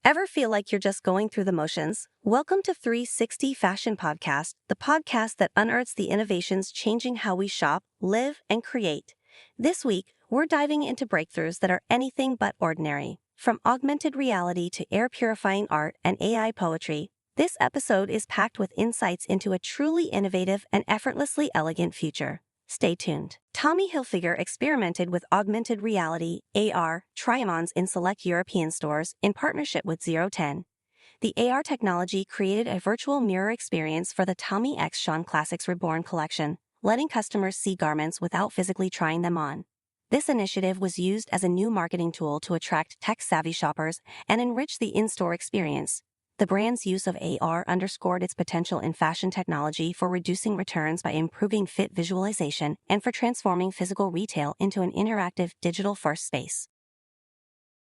Ever feel like you're just going through the motions? Welcome to 360 Fashion Podcast, the podcast that unearths the innovations changing how we shop, live, and create. This week, we're diving into breakthroughs that are anything but ordinary. From augmented reality to air-purifying art and AI poetry, this episode is packed with insights into a truly innovative and effortlessly elegant future. Stay tuned. Tommy Hilfiger experimented with augmented reality (AR) try-ons in select European stores in partnership with 010. The AR technology created a virtual mirror experience for the Tommy X Sean Classics Reborn collection, letting customers see garments without physically trying them on. This initiative was used as a new marketing tool to attract tech-savvy shoppers and enrich the in-store experience. The brand's use of AR underscored its potential in fashion technology for reducing returns by improving fit visualization and for transforming physical retail into an interactive digital-first space.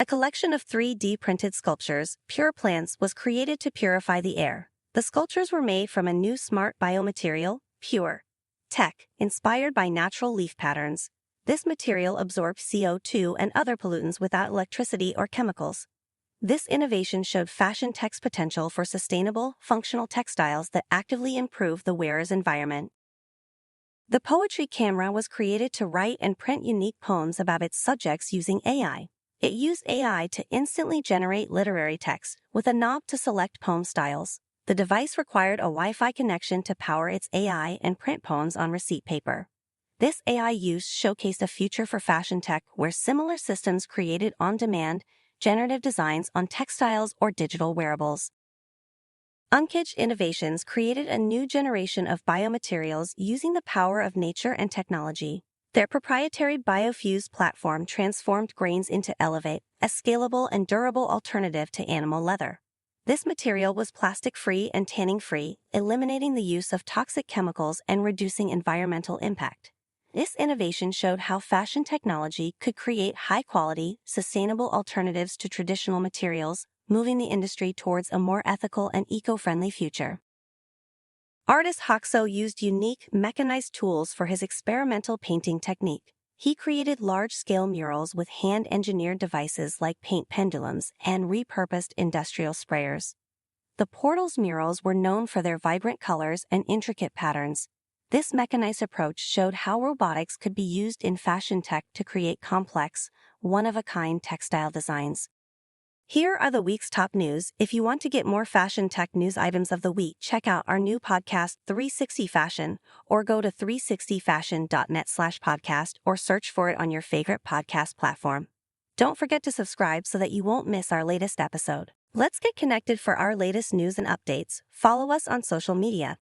A collection of 3D printed sculptures, Pure Plants, was created to purify the air. The sculptures were made from a new smart biomaterial, Pure Tech, inspired by natural leaf patterns. This material absorbs CO2 and other pollutants without electricity or chemicals. This innovation showed fashion tech's potential for sustainable, functional textiles that actively improve the wearer's environment. The poetry camera was created to write and print unique poems about its subjects using AI. It used AI to instantly generate literary text with a knob to select poem styles. The device required a Wi-Fi connection to power its AI and print poems on receipt paper. This AI use showcased a future for fashion tech where similar systems created on-demand, generative designs on textiles or digital wearables. Uncaged Innovations created a new generation of biomaterials using the power of nature and technology. Their proprietary BioFuse platform transformed grains into Elevate, a scalable and durable alternative to animal leather. This material was plastic-free and tanning-free, eliminating the use of toxic chemicals and reducing environmental impact. This innovation showed how fashion technology could create high-quality, sustainable alternatives to traditional materials, moving the industry towards a more ethical and eco-friendly future. Artist Hoxxoh used unique, mechanized tools for his experimental painting technique. He created large-scale murals with hand-engineered devices like paint pendulums and repurposed industrial sprayers. The Portal's murals were known for their vibrant colors and intricate patterns. This mechanized approach showed how robotics could be used in fashion tech to create complex, one-of-a-kind textile designs. Here are the week's top news. If you want to get more fashion tech news items of the week, check out our new podcast, 360 Fashion, or go to 360fashion.net/podcast or search for it on your favorite podcast platform. Don't forget to subscribe so that you won't miss our latest episode. Let's get connected for our latest news and updates. Follow us on social media.